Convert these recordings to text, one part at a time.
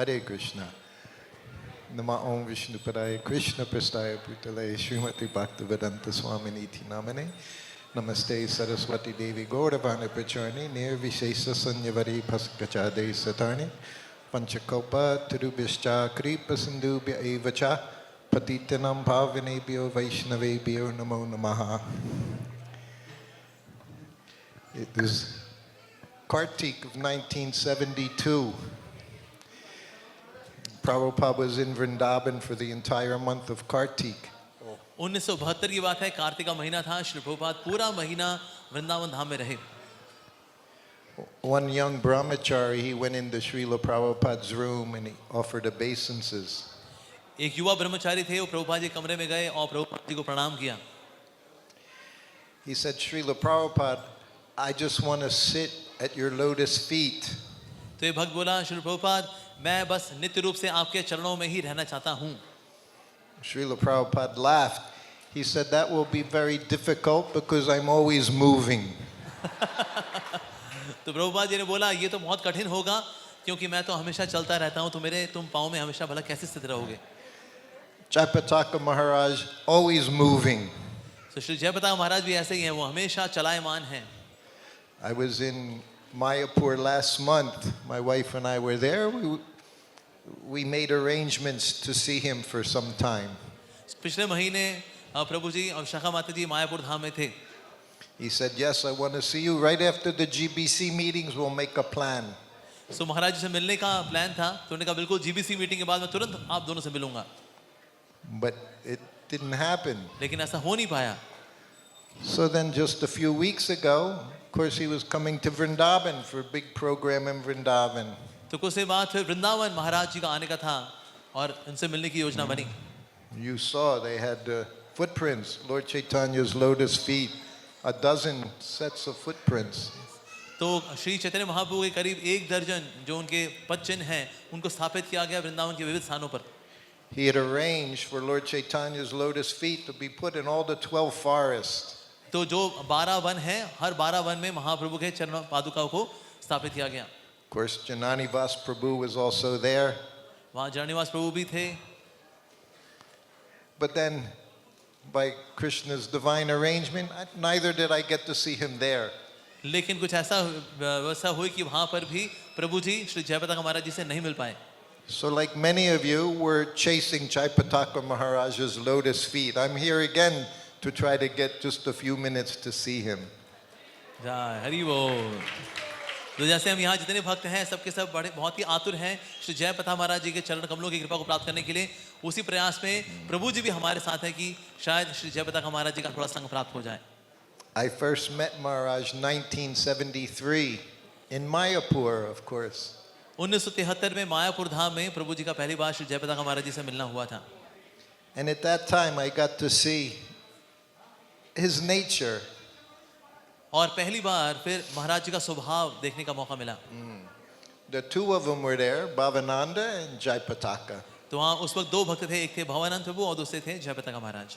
Hare Krishna. Nama Om Vishnupadaya Krishna Prastaya Bhutale Srimati Bhaktivedanta Swaminiti Namane Namaste Saraswati Devi Gauravana Pracharni Nirvishesa Sanyavari Paskachade Satani Panchakopa Tirubhishcha Kripa Sindhubhya Evacha Patitanam Bhavanebhyo Vaishnavebhyo Namo Namaha. It was Kartik of 1972. Prabhupada was in Vrindavan for the entire month of Kartik. 1972 की बात है, कार्तिक का महीना था। श्री प्रभुपाद पूरा महीना वृंदावन धाम में रहे। One young brahmachari, he went into Srila Prabhupada's room and he offered obeisances. एक युवा ब्रह्मचारी थे, वो प्रभुपाद जी कमरे में गए और प्रभुपाद जी को प्रणाम किया। He said, Srila Prabhupada, I just want to sit at your lotus feet. तो ये भक्त बोला, श्री प्रभुपाद, मैं बस नित्य रूप से आपके चरणों में ही रहना चाहता हूँ। Srila Prabhupada laughed. He said, that will be very difficult because I'm always moving. तो प्रभुपाद जी ने बोला, ये तो बहुत कठिन होगा क्योंकि मैं तो हमेशा चलता रहता हूँ, तो तुम पाँव में हमेशा भला कैसे स्थित रहोगे? Jayapataka Maharaj, always moving. तो श्री जयप्रताप महाराज भी ऐसे ही हैं, वो हमेशा चलायमान हैं। I was in Mayapur last month. My wife and I were there. We made arrangements to see him for some time. पिछले महीने प्रभु जी और शाखा माता जी मायापुर धाम में थे। He said, yes, I want to see you. Right after the GBC meetings, we'll make a plan. सो महाराज जी से मिलने का प्लान था, तो उन्होंने कहा बिल्कुल GBC मीटिंग के बाद मैं तुरंत आप दोनों से मिलूंगा। But it didn't happen. लेकिन ऐसा हो नहीं पाया। So then just a few weeks ago, of course, he was coming to Vrindavan for a big program in Vrindavan. तो कुछ देर बाद फिर वृंदावन महाराज जी का आने का था और उनसे मिलने की योजना बनी। You saw they had footprints, Lord Chaitanya's lotus feet, a dozen sets of footprints. तो श्री चैतन्य महाप्रभु के करीब 1 दर्जन जो उनके पद चिन्ह हैं, उनको स्थापित किया गया वृंदावन के विविध स्थानों पर। He had arranged for Lord Chaitanya's lotus feet to be put in all the 12 forests. तो जो 12 वन हैं, हर 12 वन में महाप्रभु के चरण पादुका को स्थापित किया गया। Of course, Jananivas Prabhu was also there. वहाँ जरनिवास प्रभु भी थे। But then, by Krishna's divine arrangement, neither did I get to see him there. लेकिन कुछ ऐसा व्यवस्था हुई कि वहाँ पर भी प्रभु जी श्री जयप्रताप महाराज जी से नहीं मिल पाए। So like many of you, we're chasing Jayapataka Maharaj's lotus feet. I'm here again to try to get just a few minutes to see him. Hari बोल। तो जैसे हम यहाँ जितने भक्त हैं, सबके सब बड़े बहुत ही आतुर हैं श्री जयप्रताप महाराज जी के चरण कमलों की कृपा को प्राप्त करने के लिए। उसी प्रयास में प्रभु जी भी हमारे साथ हैं कि शायद श्री जयप्रताप महाराज जी का थोड़ा संग प्राप्त हो जाए। I first met Maharaj 1973 in Mayapur, of course. 1973 में मायापुर धाम में प्रभु जी का पहली बार श्री जयप्रताप महाराज जी से मिलना हुआ था। And at that time I got to see his nature. और पहली बार फिर महाराज जी का स्वभाव देखने का मौका मिला। The two of them were there, Bhavananda and Jayapataka. तो वहाँ उस वक्त 2 भक्त थे, एक थे भवानंद प्रभु और दूसरे थे जयप्रताप महाराज।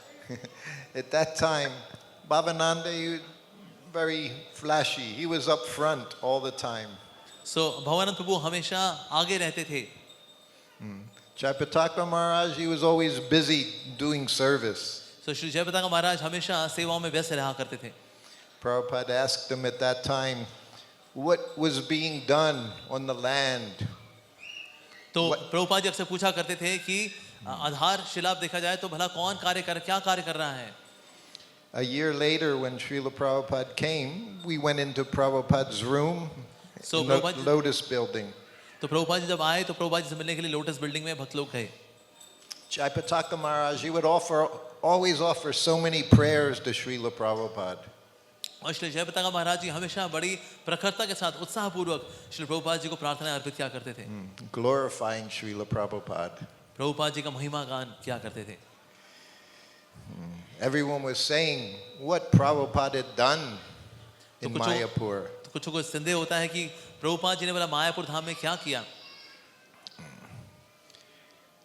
At that time, Bhavananda, he was very flashy. He was up front all the time. सो भवानंद प्रभु हमेशा आगे रहते थे। Jayapataka Maharaj, he was always busy doing service. सो श्री जयप्रताप महाराज हमेशा सेवाओं में व्यस्त रहा करते थे। Prabhupada asked him at that time, what was being done on the land? तो प्रभुपाद जी अक्सर पूछा करते थे कि आधार शिला देखा जाए तो भला कौन क्या कार्य कर रहा है। A year later, when Srila Prabhupada came, we went into Prabhupada's room, in the Lotus building. तो प्रभुपाद जी जब आए तो प्रभुपाद जी से मिलने के लिए लोटस बिल्डिंग में भक्त लोग गए। Jayapataka Maharaj, he would always offer so many prayers to Srila Prabhupada. और श्री जयप्रताप महाराज जी हमेशा बड़ी प्रखरता के साथ उत्साहपूर्वक श्री प्रभुपाद जी को प्रार्थना अर्पित किया करते थे। Glorifying Srila Prabhupada. Prabhupada ji का महिमा गान किया करते थे। Everyone was saying what Prabhupada had done in Mayapur. तो कुछ को संदेह होता है कि प्रभुपाद जी ने बोला मायापुर धाम में क्या किया।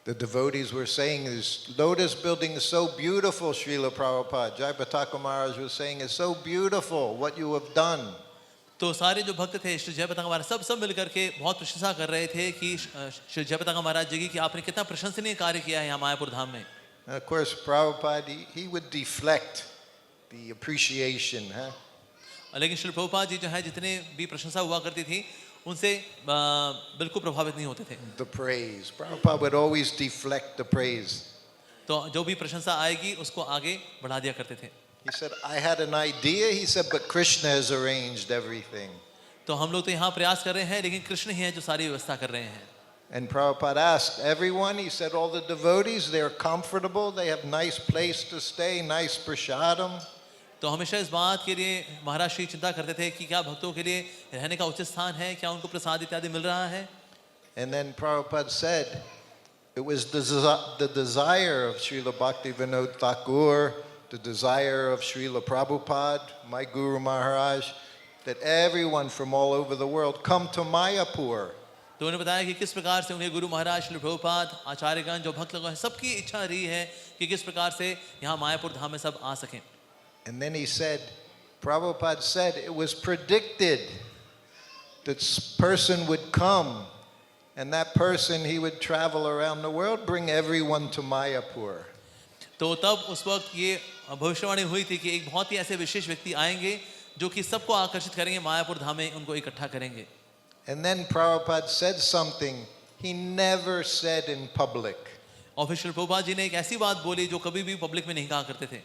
The devotees were saying, this lotus building is so beautiful, Srila Prabhupada. Jayapataka Maharaj was saying, it's so beautiful what you have done. तो सारे जो भक्त थे श्री जयपताका महाराज सब मिलकर के बहुत प्रशंसा कर रहे थे कि श्री जयपताका महाराज जी की कि आपने कितना प्रशंसनीय कार्य किया है यहाँ मायापुर धाम में. And of course, Prabhupada, he would deflect the appreciation, huh? लेकिन श्री प्रभुपाद जी जो है जितने भी प्रशंसा हुआ करती थी उनसे बिल्कुल प्रभावित नहीं होते थे. The praise. Prabhupada would always deflect the praise. तो जो भी प्रशंसा आएगी उसको आगे बढ़ा दिया करते थे. He said, I had an idea. He said, but Krishna has arranged everything. तो हम लोग तो यहाँ प्रयास कर रहे हैं लेकिन कृष्ण ही है जो सारी व्यवस्था कर रहे हैं. And Prabhupada asked everyone, he said, all the devotees, they're comfortable, they have nice place to stay, nice prasadam. तो हमेशा इस बात के लिए महाराज श्री चिंता करते थे कि क्या भक्तों के लिए रहने का उचित स्थान है, क्या उनको प्रसाद इत्यादि मिल रहा है. And then Prabhupada said, it was the desire of Srila Bhaktivinoda Thakur, the desire of Srila Prabhupada, my Guru Maharaj, that everyone from all over the world come to Mayapur. तो उन्होंने बताया कि किस प्रकार से उनके गुरु महाराज श्री प्रभुपाद आचार्यगण जो भक्त लोग हैं सबकी इच्छा रही है कि किस प्रकार से यहाँ मायापुर धाम में सब आ सकें. And then he said, Prabhupada said, it was predicted that person would come, and that person, he would travel around the world, bring everyone to Mayapur. तो तब उस वक्त ये भविष्यवाणी हुई थी कि एक बहुत ही ऐसे विशेष व्यक्ति आएंगे जो कि सबको आकर्षित करेंगे मायापुर धाम में उनको इकट्ठा करेंगे. And then Prabhupada said something he never said in public. और फिर श्री प्रभुपाद जी ने एक ऐसी बात बोली जो कभी भी पब्लिक में नहीं कहा करते थे.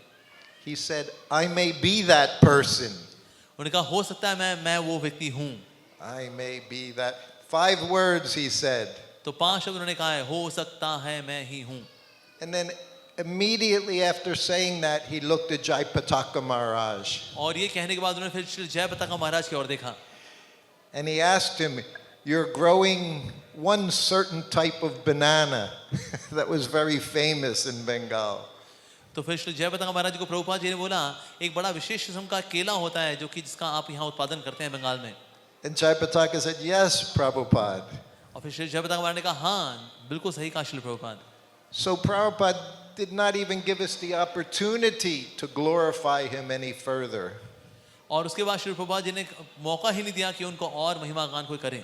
He said, I may be that person. उन्होंने कहा हो सकता है मैं वो व्यक्ति हूँ. I may be that. 5 words he said. तो 5 शब्द उन्होंने कहा है हो सकता है मैं ही हूँ. And then immediately after saying that, he looked at Jayapataka Maharaj. और ये कहने के बाद उन्होंने फिर श्री जयपताका महाराज की ओर देखा. And he asked him, you're growing one certain type of banana that was very famous in Bengal. तो फिर श्री जयपताका महाराज जी को प्रभुपाद जी ने बोला एक बड़ा विशेष किस्म का केला होता है जो कि जिसका आप यहाँ उत्पादन करते हैं बंगाल में. And Jayapataka said, yes, Prabhupada. और फिर श्री जयपताका महाराज ने कहा हाँ बिल्कुल सही कहा Shri Prabhupada. So Prabhupada did not even give us the opportunity to glorify him any further. और उसके बाद श्री प्रभुपाद जी ने मौका ही नहीं दिया कि उनको और महिमा गान कोई करे.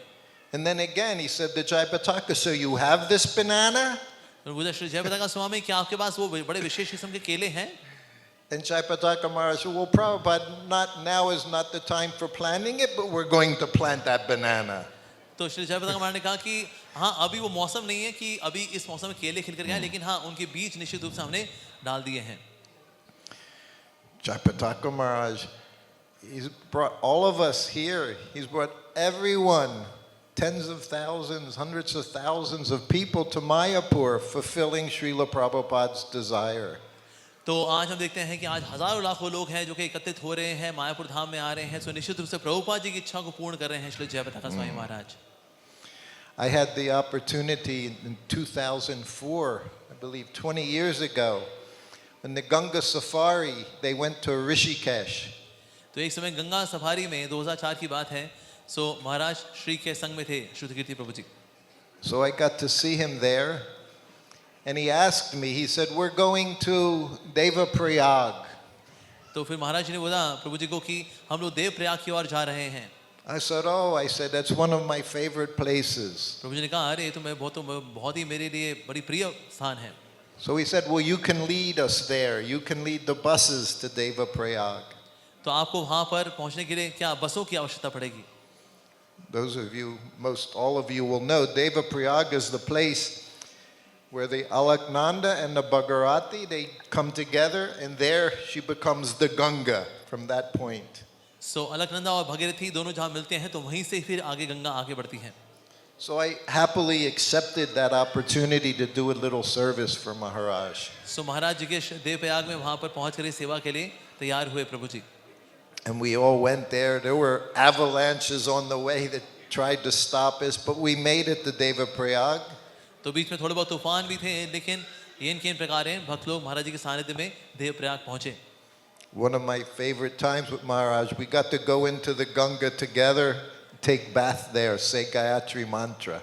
And then again he said to Jayapataka, so you have this banana? तो बोला श्री जयपताका स्वामी क्या आपके पास वो बड़े विशेष किस्म के केले हैं. And Jayapataka Maharaj said, well, Prabhupada, now is not the time for planting it, but we're going to plant that banana. तो श्री जयपताका महाराज ने कहा कि हाँ अभी वो मौसम नहीं है कि अभी इस मौसम में केले खिल कर गए लेकिन हाँ उनके बीज निश्चित रूप से हमने डाल दिए हैं. Jayapataka Maharaj, he's brought all of us here, he's brought everyone, tens of thousands, hundreds of thousands of people to Mayapur, fulfilling Srila Prabhupada's desire. तो आज हम देखते हैं कि आज हजारों लाखों लोग हैं जो कि एकत्रित हो रहे हैं मायापुर धाम में आ रहे हैं. सो निश्चित रूप से प्रभुपाद जी की इच्छा को पूर्ण कर रहे हैं Shri जयपताका Swami Maharaj. I had the opportunity in 2004, I believe 20 years ago, in the Ganga Safari, they went to Rishikesh. तो एक समय गंगा सफारी में 2004 की बात है. सो महाराज श्री के संग में थे शुद्ध कीर्ति प्रभु जी. So I got to see him there, and he asked me, he said, we're going to Devaprayag. तो फिर महाराज जी ने बोला प्रभु जी को कि हम लोग देव प्रयाग की ओर जा रहे हैं. I said, that's one of my favorite places. प्रभु जी ने कहा अरे ये तो मैं बहुत ही मेरे लिए बड़ी प्रिय स्थान है. So he said, well, you can lead us there. You can lead the buses to Devaprayag. तो आपको वहाँ पर पहुँचने के लिए क्या बसों की आवश्यकता पड़ेगी. Those of you, all of you will know, Devaprayag is the place where the Alaknanda and the Bhagirati, they come together, and there she becomes the Ganga from that point. सो अलकनंदा और भगीरथी दोनों जहाँ मिलते हैं तो वहीं से फिर आगे गंगा आगे बढ़ती है. So I happily accepted that opportunity to do a little service for Maharaj. सो महाराज जी के देव प्रयाग में वहाँ पर पहुँच कर सेवा के लिए तैयार हुए प्रभु जी. And we all went there. There were avalanches on the way that tried to stop us, but we made it to Devaprayag. तो बीच में थोड़े बहुत तूफान भी थे लेकिन किन प्रकार भक्त लोग महाराज जी के सानिध्य में देव प्रयाग पहुँचे. One of my favorite times with Maharaj, we got to go into the Ganga together, take bath there, say Gayatri mantra.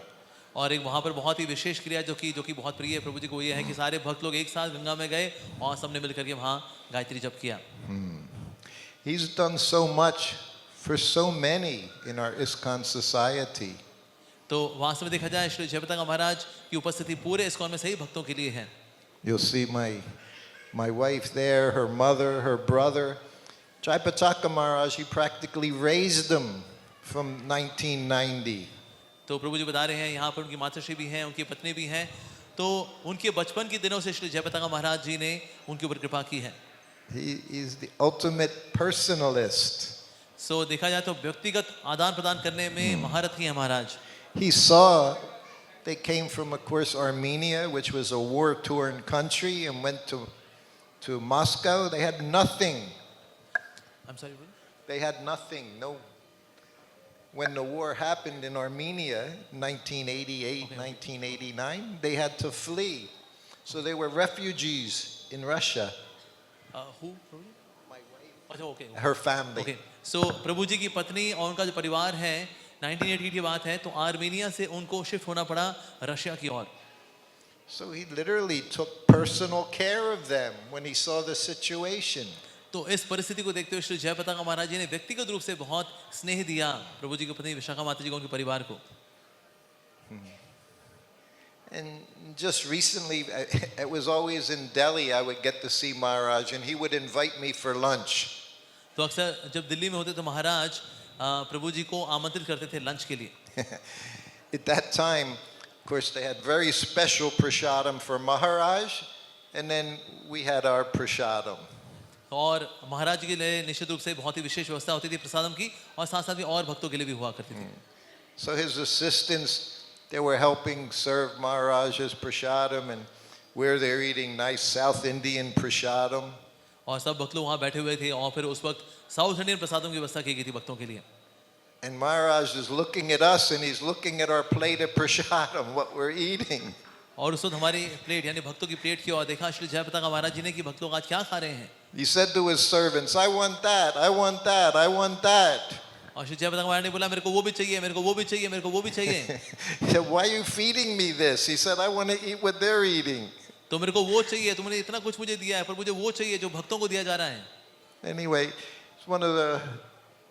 और एक वहाँ पर बहुत ही विशेष क्रिया जो कि बहुत प्रिय है प्रभु जी को ये है कि सारे भक्त लोग एक साथ गंगा में गए और सबने मिलकर के वहाँ गायत्री जप किया. He's done so much for so many in our ISKCON society. तो वास्तव में देखा जाए श्री जयपताका महाराज की उपस्थिति पूरे इस्कॉन में सही भक्तों के लिए है। You'll see my wife there, her mother, her brother. Jayapataka Maharaj, he practically raised them from 1990. तो प्रभु जी बता रहे हैं यहाँ पर उनकी माताश्री भी हैं, उनकी पत्नी भी हैं, तो उनके बचपन के दिनों से श्री जयपताका महाराज जी ने उनके ऊपर कृपा की है। He is the ultimate personalist. सो देखा जाए तो व्यक्तिगत आदान प्रदान करने में महारथी हैं महाराज। He saw they came from, of course, Armenia, which was a war-torn country, and went to Moscow. They had nothing. I'm sorry, They had nothing. No. When the war happened in Armenia, 1988, 1989, they had to flee. So they were refugees in Russia. who? अच्छा, okay, Her family. Okay. सो प्रभु जी की पत्नी और उनका जो परिवार है 1988 की बात है, तो आर्मेनिया से उनको शिफ्ट होना पड़ा रशिया की ओर। So he literally took personal care of them when he saw the situation. तो इस परिस्थिति को देखते हुए श्री जयपताका महाराज जी ने व्यक्तिगत रूप से बहुत स्नेह दिया प्रभु जी की पत्नी विशाखा माता जी को, उनके परिवार को। And just recently, it was always in Delhi, I would get to see Maharaj, and he would invite me for lunch. तो अक्सर जब दिल्ली में होते तो महाराज प्रभु जी को आमंत्रित करते थे लंच के लिए। At that time, of course, they had very special prasadam for Maharaj, and then we had our prasadam. और महाराज जी के लिए निश्चित रूप से बहुत ही विशेष व्यवस्था होती थी प्रसादम की, और साथ साथ में और भक्तों के लिए भी हुआ करती थी। So his assistants, they were helping serve Maharaj's prasadam, and where they're eating nice South Indian prasadam. और सब भक्त लोग वहाँ बैठे हुए थे, और फिर उस वक्त साउथ इंडियन प्रसादम की व्यवस्था की गई थी भक्तों के लिए। And Maharaj is looking at us, and he's looking at our plate of prasadam, what we're eating. और उस वक्त हमारी प्लेट यानी भक्तों की प्लेट की ओर देखा श्री जयपताका महाराज जी ने कि भक्त लोग आज क्या खा रहे हैं। He said to his servants, I want that, I want that, I want that. और श्री जयपताका महाराज ने बोला मेरे को वो भी चाहिए, मेरे को वो भी चाहिए, मेरे को वो भी चाहिए। He said, why are you feeding me this? He said, I want to eat what they're eating. तो मेरे को वो चाहिए, तुमने इतना कुछ मुझे दिया है, पर मुझे वो चाहिए जो भक्तों को दिया जा रहा है। Anyway, it's one of the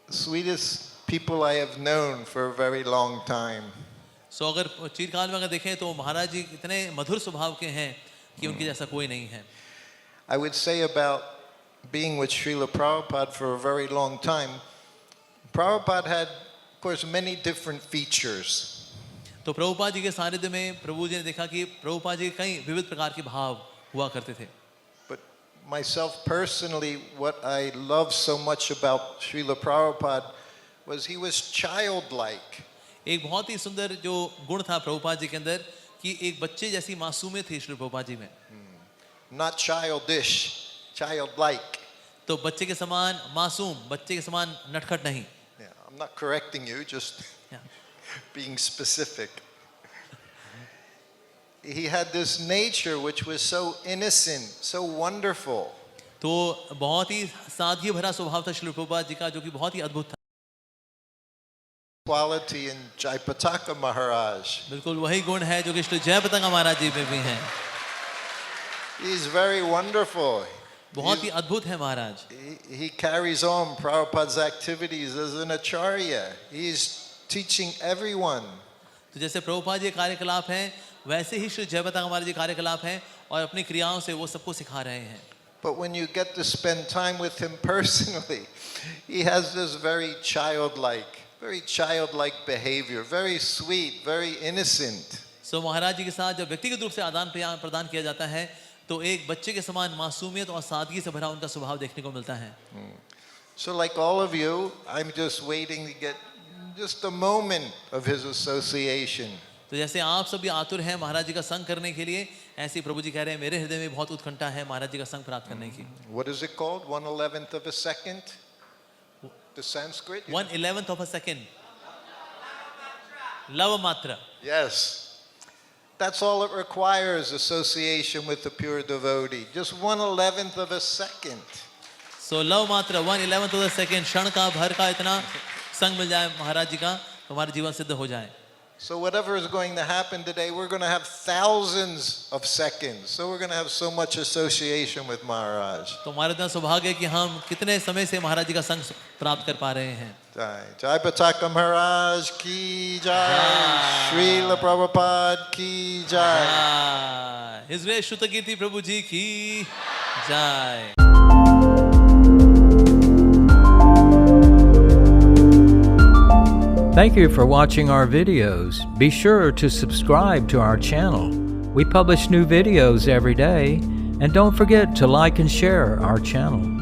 sweetest people I have known for a very long time. सो अगर चिरकाल में अगर देखें तो महाराज जी इतने मधुर स्वभाव के हैं कि उनके जैसा कोई नहीं है। I would say about being with Srila Prabhupada for a very long time, Prabhupada had, of course, many different features. तो प्रभुपाद जी के सानिध्य में प्रभु जी ने देखा कि प्रभुपाद जी के कई विविध प्रकार के भाव हुआ करते थे। But myself personally, what I love so much about Srila Prabhupada was he was childlike. एक बहुत ही सुंदर जो गुण था प्रभुपाद जी के अंदर कि एक बच्चे जैसी मासूमियत थी श्री प्रभुपाद जी में। Not childish, childlike. तो बच्चे के समान मासूम, बच्चे के समान नटखट नहीं। Yeah, I'm not correcting you, just Yeah. being specific. He had this nature which was so innocent, so wonderful. तो बहुत ही सादगी भरा स्वभाव था श्री प्रभुपाद जी का, जो कि बहुत ही अद्भुत था। Quality in Jayapataka Maharaj. बिल्कुल वही गुण है जो कि श्री जयपताका महाराज जी में भी हैं। He's very wonderful. बहुत ही अद्भुत है महाराज। He carries on Prabhupada's activities as an acharya. He's teaching everyone. तो जैसे प्रभुपाद जी कार्यकलाप हैं, वैसे ही श्री जयपताका महाराज जी कार्यकलाप हैं, और अपनी क्रियाओं से वो सबको सिखा रहे हैं। But when you get to spend time with him personally, he has this very childlike behavior, very sweet, very innocent. सो महाराज जी के साथ जब व्यक्तिगत रूप से आदान प्रदान किया जाता है तो एक बच्चे के समान मासूमियत और सादगी से भरा उनका स्वभाव देखने को मिलता है। So like all of you, I'm just waiting to get just a moment of his association. तो जैसे आप सभी आतुर हैं महाराज जी का संग करने के लिए, ऐसे ही प्रभु जी कह रहे हैं मेरे हृदय में बहुत उत्कंठा है महाराज जी का संग प्राप्त करने की। What is it called? 1/11th of a second? The Sanskrit? 1/11th of a second. Love मात्रा। Yes. That's all it requires, association with the pure devotee. Just 1/11th of a second. So love मात्रा 1/11th of a second, क्षण का भर का इतना संग मिल जाए महाराज जी का, तो हमारा जीवन सिद्ध हो जाए। So whatever is going to happen today, we're going to have thousands of seconds. So we're going to have so much association with Maharaj. तो हमारे इतना सौभाग्य है कि हम कितने समय से महाराज जी का संग प्राप्त कर पा रहे हैं। Jai. Jai Pataka Maharaj ki jai. Srila Prabhupada ki jai. His Grace Shrutakirti Prabhu ji की जय। Thank you for watching our videos. Be sure to subscribe to our channel. We publish new videos every day, and don't forget to like and share our channel.